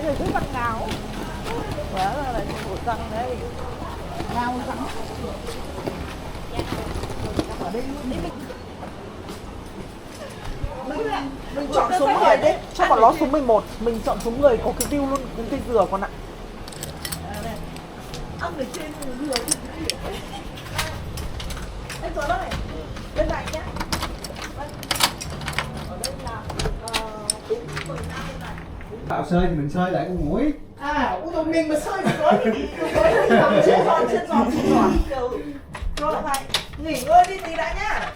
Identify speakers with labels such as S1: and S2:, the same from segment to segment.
S1: người cứ răng ngáo. Hóa ra là một răng đấy. Ngao răng. Ở đây luôn đấy mình chọn số 10 đấy, cho bọn nó số 11. Mình chọn số 10 có cái view luôn, cũng cây dừa con ạ. Ăn ở trên dừa em rồi đây, bên này nhá. Ở đây là đúng 15 này.
S2: Tạo sơi thì mình sơi lại con mũi.
S1: À, ui dồi, mình mà sơi được rồi thì trên giòn rồi lại phải nghỉ ngơi đi tí đã nhá.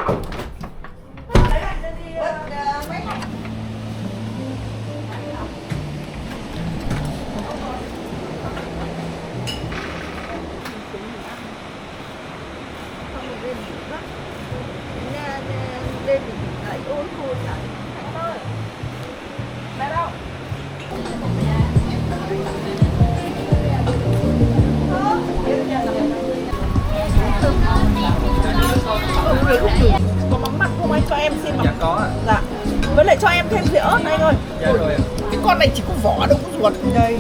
S1: Đấy lại đi máy học. Lên thì lại ôn khô chẳng Thành ơi. Bé đâu? Có mắm mặn không anh, cho em xin mắm.
S2: Dạ có ạ.
S1: Dạ. Với lại cho em thêm dĩa ớt anh ơi.
S2: Dạ rồi ạ.
S1: Cái con này chỉ có vỏ đâu có ruột. Đây.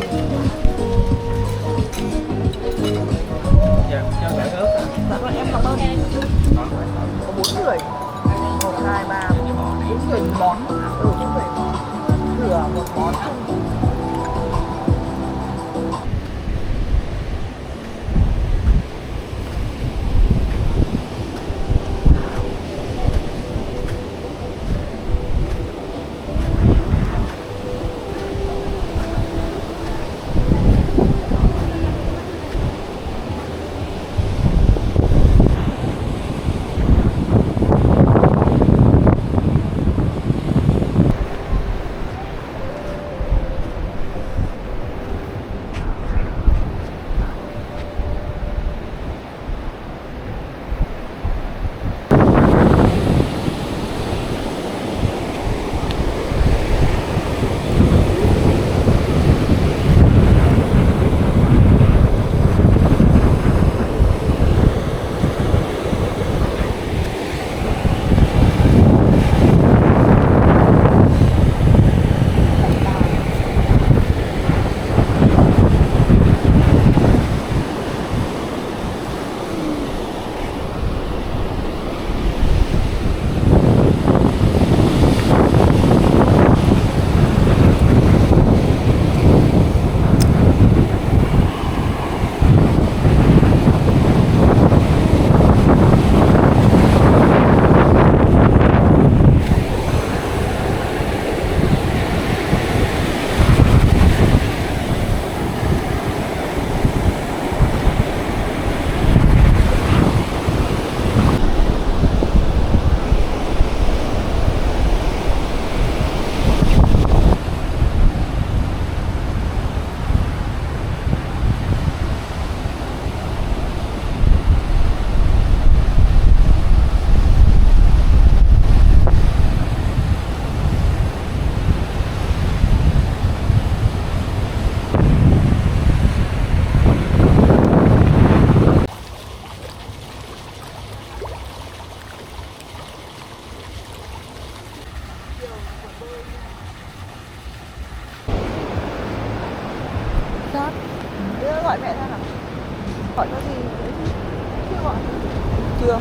S2: Dạ, cho bạn ớt ạ.
S1: Dạ vâng, em cảm ơn. Có 4 người. 1, 2, 3, 4 người món. 4 người món. Thừa một món chung. Đưa gọi mẹ ra nào. Gọi cho gì? Chưa gọi. Chưa.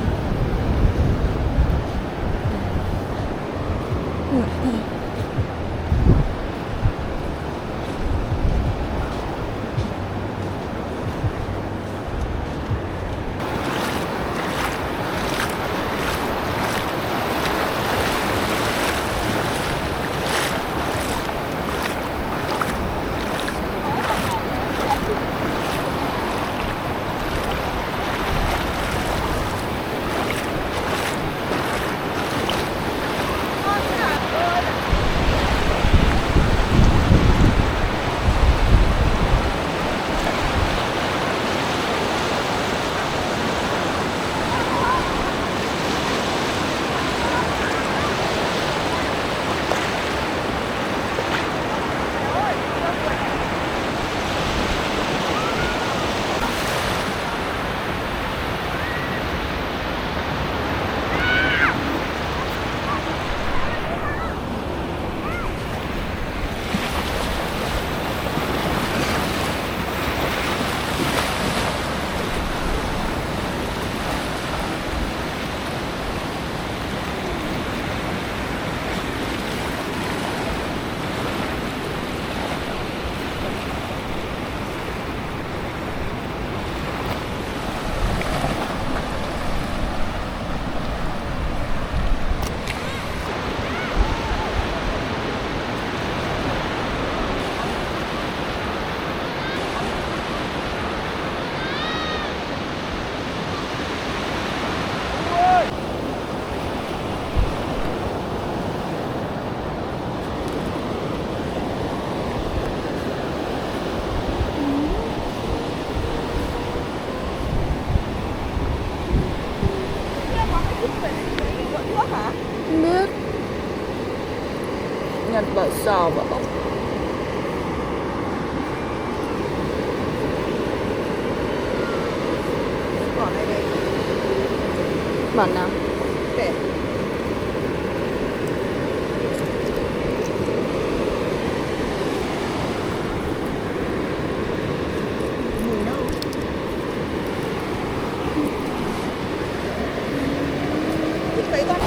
S3: sò bỏ.
S1: Bỏ này đây.
S3: Bẩn nào?
S1: Để. Mùi đâu? Thích thấy con.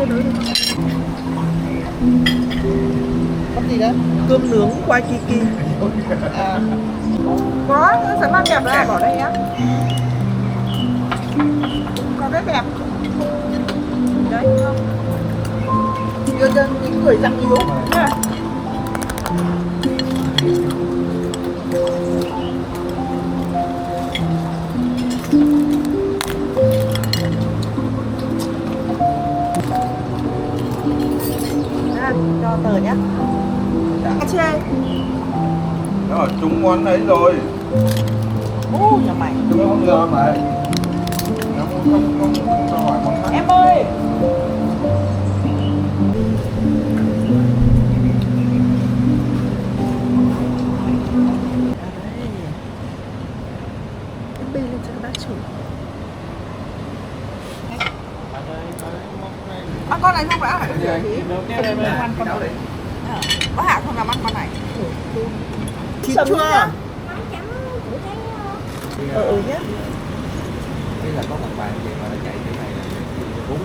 S3: nữa đi.
S1: Con gì đó? Cơm nướng Waikiki. À. Có, nó sẽ mang bẹp ra bỏ đây nhá. Có cái bẹp. Đấy không? Đưa cho những người răng yếu. Nha. Cho tờ nhá. Đã chê.
S4: Đó là trúng món ấy rồi.
S1: Nhà mày.
S4: Trúng món rồi mà. Nó không hỏi món khác.
S1: Em ơi.
S3: Em bê lên cho các bác chủ.
S1: Ăn con này không phải ăn cái gì? Ăn con này. Có Hạ không làm ăn con này. Chín chưa? Nhé.
S2: Đây là có một bạn vậy mà nó chạy cái này là bún.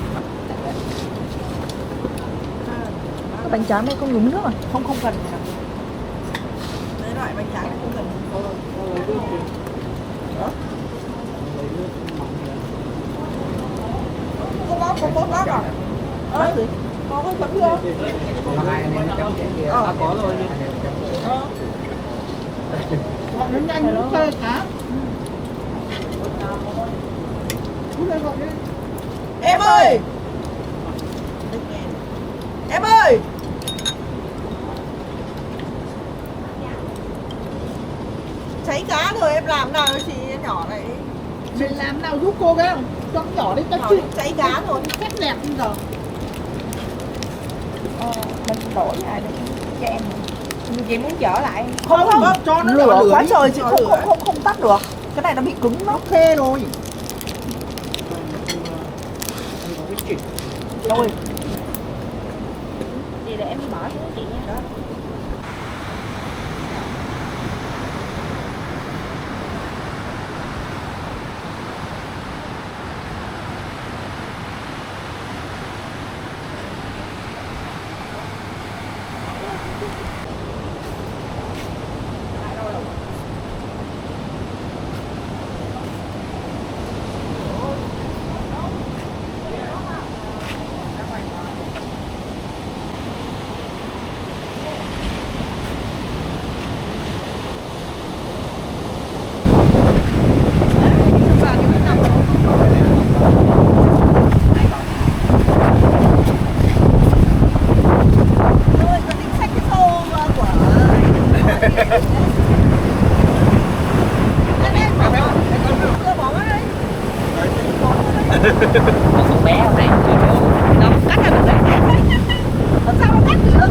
S3: Cái bánh tráng này không nhúng nước à?
S1: Không cần. Đấy loại bánh tráng này không cần. Đó. Có bốt lắm à? Gì? Có cái chấm chưa?
S2: Hai anh em chấm chén kia. Có rồi.
S1: Nó nhanh nó chơi hả? Em ơi! Em ơi! Cháy cá rồi em làm nào chị nhỏ này?
S5: Mình làm nào giúp cô cái không? Cho con nhỏ đi, cho chị
S1: Cháy cá rồi.
S5: xét đẹp bây giờ.
S1: Mình đổi lại để cho em. Chị muốn chở lại.
S5: Không, cho nó
S1: Lửa quá
S5: đi.
S1: trời chị không tắt được. Cái này nó bị cứng nó.
S5: Ok rồi.
S1: Rồi.
S3: Thì để em bỏ cho chị nha.
S6: Con bé hôm nay
S1: Nó cắt ra được đấy. Làm sao nó cắt được?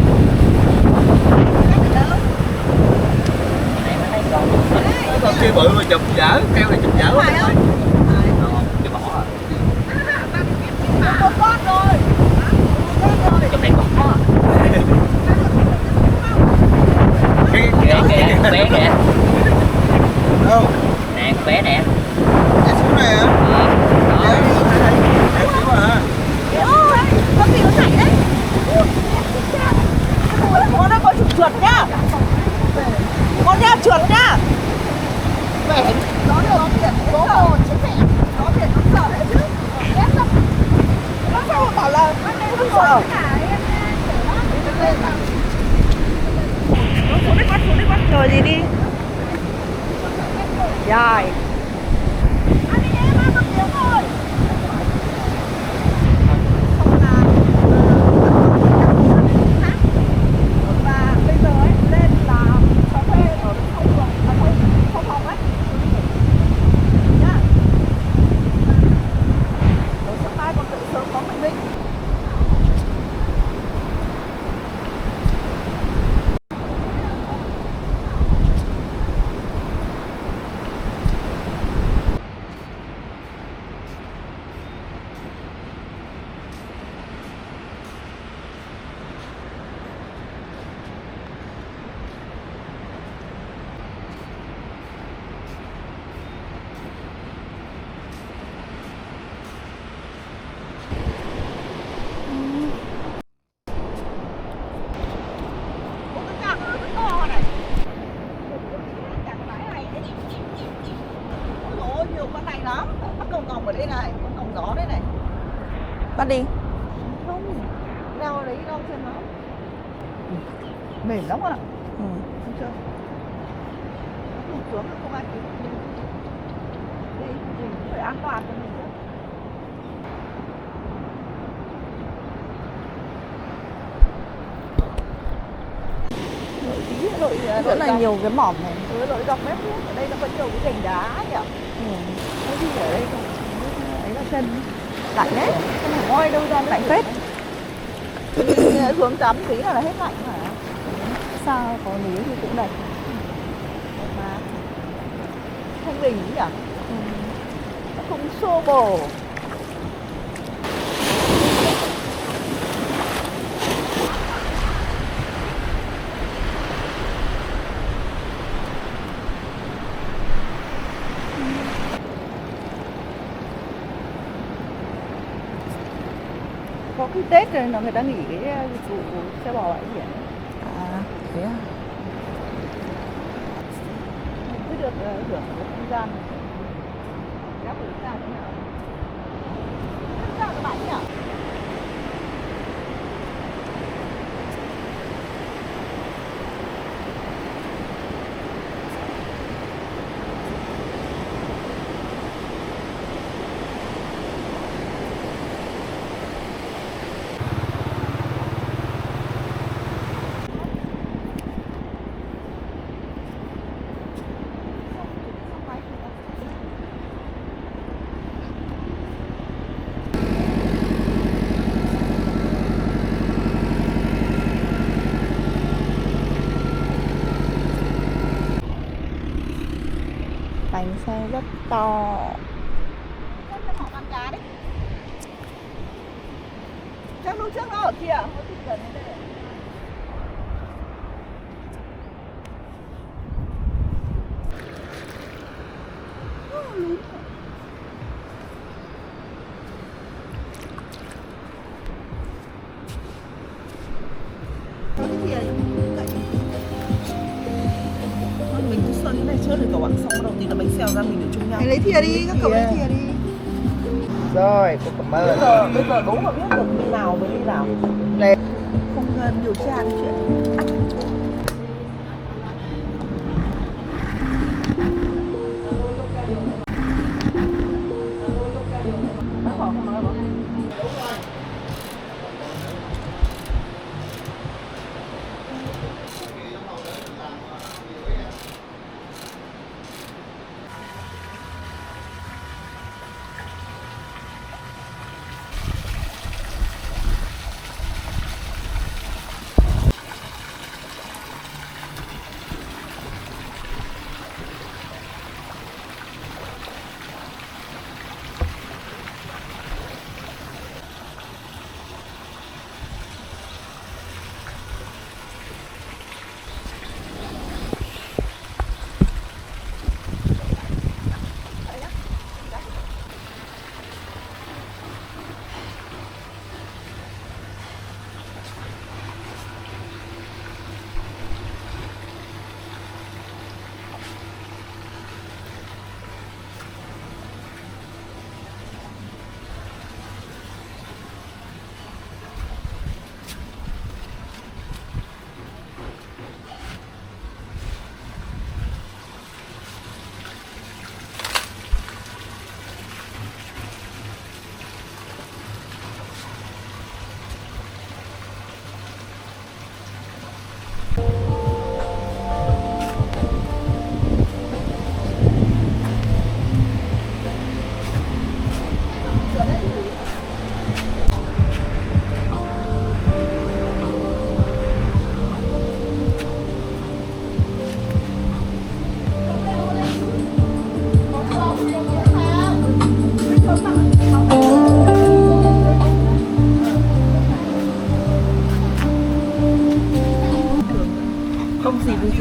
S1: Cắt được đâu?
S6: này nó thấy con
S2: Con kia bự mà chụp dở, keo này chụp dở.
S1: Phải không?
S2: Chứ bỏ à.
S1: Một con rồi.
S6: trong này còn có
S2: Cái
S6: kìa con bé kìa
S2: đâu?
S6: nè con bé nè
S2: Cái xuống này hả?
S6: đó
S2: Cái xuống hả?
S1: Ôi, con gì nó chạy đấy? Con nó có trượt nhá. Con nha, trượt nhá. Về nó được tiền bố hồ chứ mẹ. Nó tiền nó sợ đấy chứ. Nó sao mà bảo là không sợ. Nó xuống đi bắt chờ gì đi. Dài. Ăn đi em ăn một tiếng thôi. Và bây giờ ấy lên là cho thuê ở không phòng không phòng ấy nhá. Rồi sáng mai còn tự sớm có mình Minh. Cắt đi.
S5: Không, leo đấy đâu xem nó. Mềm lắm ạ.
S1: Ừ.
S5: Không chưa? Nó tụt xuống không ai kịp. Đi, mình phải an toàn cho mình chứ.
S1: Rất là nhiều cái mỏm này.
S5: Lội dọc mép nước ở đây nó có nhiều cái gành đá nhỉ. Cái gì ở đây không? Đấy là chân.
S1: Lạnh đấy.
S5: Không phải ngoi đâu ra
S1: Lạnh phết.
S5: xuống tắm tí là hết lạnh hả?
S1: Sao có núi thì cũng đẹp.
S5: Mà Thanh Bình nhỉ? Nó không xô bồ. Có cái Tết rồi là người ta nghỉ cái dịch vụ xe bò bãi biển.
S1: À, thế à?
S5: Mình cứ được hưởng cái không gian gác ở xa thế nào. Sao các bạn nhỉ?
S1: Bánh xe rất to.
S5: Cho họ ăn cá đấy. Chắc lúc trước nó ở kia, nó thích gần đến đây.
S3: Mình cứ sơn cái này trước rồi cậu ạ. Xong đầu tiên là bánh xèo ra mình để chung nhau.
S5: Hãy lấy thìa đi, các cậu lấy thìa đi.
S4: Rồi, cô cảm ơn.
S3: Bây giờ đúng mà biết được đi nào với đi nào.
S5: Không điều tra cái chuyện ăn. Bác Hoàng không nói không?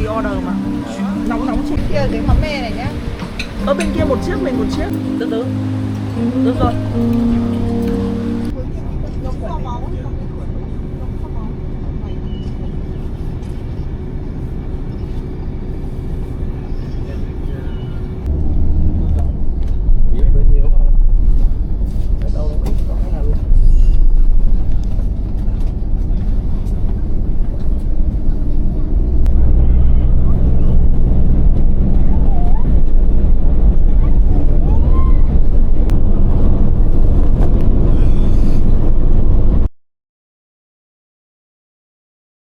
S3: gì order mà.
S5: Nóng nóng trên kia cái mắm me này nhá.
S3: Ở bên kia một chiếc, mình một chiếc. Từ từ. Được rồi.